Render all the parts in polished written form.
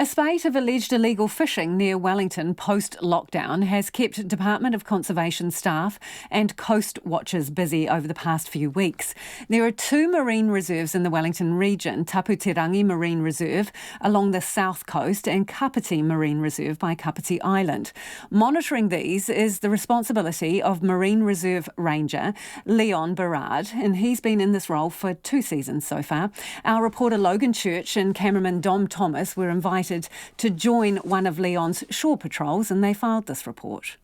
A spate of alleged illegal fishing near Wellington post-lockdown has kept Department of Conservation staff and coast watchers busy over the past few weeks. There are two marine reserves in the Wellington region, Tapu-teranga Marine Reserve along the south coast and Kapiti Marine Reserve by Kapiti Island. Monitoring these is the responsibility of Marine Reserve Ranger Leon Berard, and he's been in this role for 2 seasons so far. Our reporter Logan Church and cameraman Dom Thomas were invited to join one of Leon's shore patrols, and they filed this report.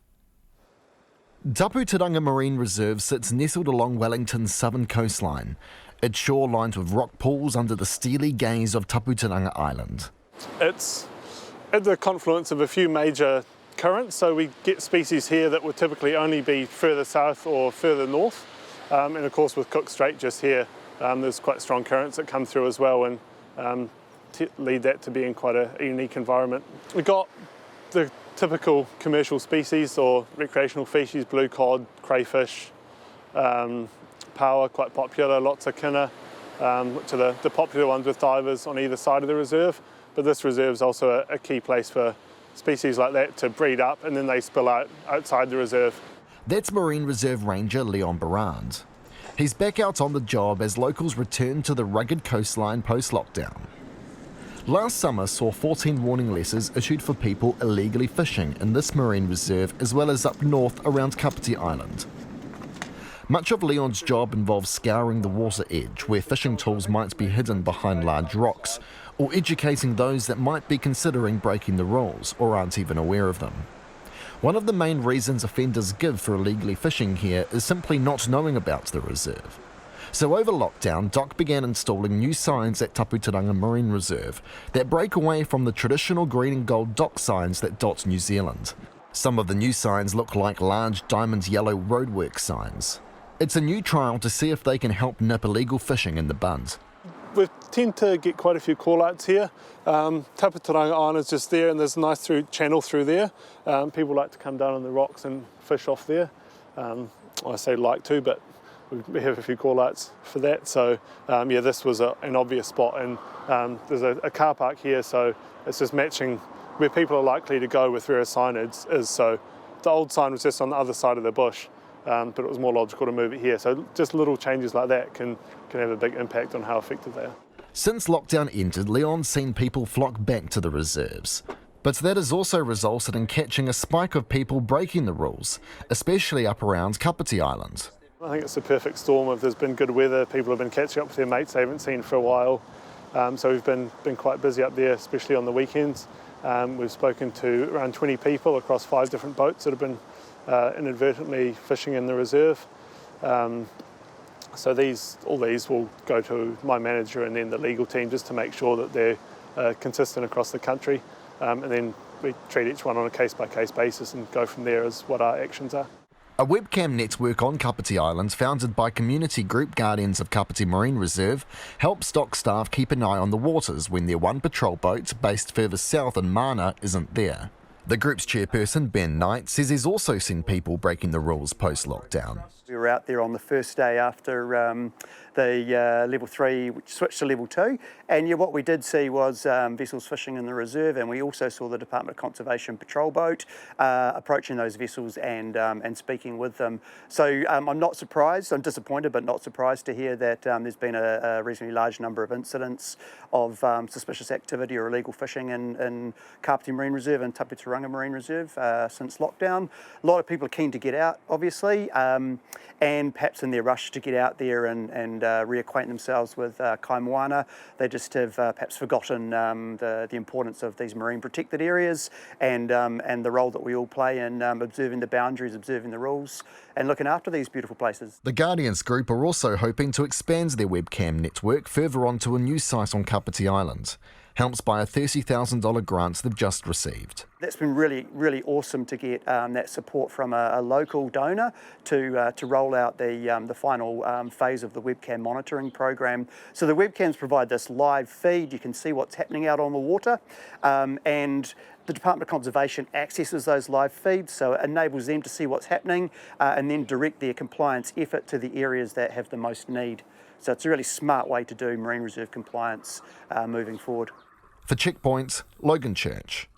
Tapu-teranga Marine Reserve sits nestled along Wellington's southern coastline. Its shore lined with rock pools under the steely gaze of Tapu-teranga Island. It's at the confluence of a few major currents, so we get species here that would typically only be further south or further north. And of course with Cook Strait just here, there's quite strong currents that come through as well, and lead that to being quite a unique environment. We've got the typical commercial species or recreational species, blue cod, crayfish, power, quite popular, lots of kinna, which are the popular ones with divers on either side of the reserve. But this reserve is also a key place for species like that to breed up, and then they spill out outside the reserve. That's Marine Reserve Ranger Leon Berard. He's back out on the job as locals return to the rugged coastline post-lockdown. Last summer saw 14 warning letters issued for people illegally fishing in this marine reserve as well as up north around Kapiti Island. Much of Leon's job involves scouring the water edge where fishing tools might be hidden behind large rocks, or educating those that might be considering breaking the rules or aren't even aware of them. One of the main reasons offenders give for illegally fishing here is simply not knowing about the reserve. So over lockdown, DOC began installing new signs at Tapu-teranga Marine Reserve that break away from the traditional green and gold DOC signs that dot New Zealand. Some of the new signs look like large diamond yellow roadwork signs. It's a new trial to see if they can help nip illegal fishing in the bud. We tend to get quite a few call-outs here. Tapu-teranga Island is just there, and there's a nice channel through there. People like to come down on the rocks and fish off there. I say like to, but we have a few call-outs for that. So yeah, this was an obvious spot, and there's a car park here, so it's just matching where people are likely to go with where a sign is. So the old sign was just on the other side of the bush, but it was more logical to move it here. So just little changes like that can have a big impact on how effective they are. Since lockdown ended, Leon's seen people flock back to the reserves. But that has also resulted in catching a spike of people breaking the rules, especially up around Kapiti Island. I think it's a perfect storm. If there's been good weather, people have been catching up with their mates they haven't seen for a while. So we've been quite busy up there, especially on the weekends. We've spoken to around 20 people across 5 different boats that have been inadvertently fishing in the reserve. So all these will go to my manager and then the legal team just to make sure that they're consistent across the country. And then we treat each one on a case-by-case basis and go from there as what our actions are. A webcam network on Kapiti Island, founded by community group guardians of Kapiti Marine Reserve, helps DOC staff keep an eye on the waters when their one patrol boat, based further south in Mana, isn't there. The group's chairperson, Ben Knight, says he's also seen people breaking the rules post-lockdown. We were out there on the first day after the level 3, which switched to level 2, and what we did see was vessels fishing in the reserve, and we also saw the Department of Conservation patrol boat approaching those vessels and speaking with them. So I'm not surprised, I'm disappointed but not surprised to hear that there's been a reasonably large number of incidents of suspicious activity or illegal fishing in Kapiti Marine Reserve and Tapu-teranga Marine Reserve since lockdown. A lot of people are keen to get out, obviously, and perhaps in their rush to get out there and reacquaint themselves with kai moana, they just have perhaps forgotten the importance of these marine protected areas and the role that we all play in observing the boundaries, observing the rules, and looking after these beautiful places. The Guardians group are also hoping to expand their webcam network further onto a new site on Kapiti Island, helped by a $30,000 grant they've just received. That's been really, really awesome to get that support from a local donor to roll out the final phase of the webcam monitoring program. So the webcams provide this live feed. You can see what's happening out on the water, and the Department of Conservation accesses those live feeds, so it enables them to see what's happening and then direct their compliance effort to the areas that have the most need. So it's a really smart way to do marine reserve compliance moving forward. For Checkpoint, Logan Church.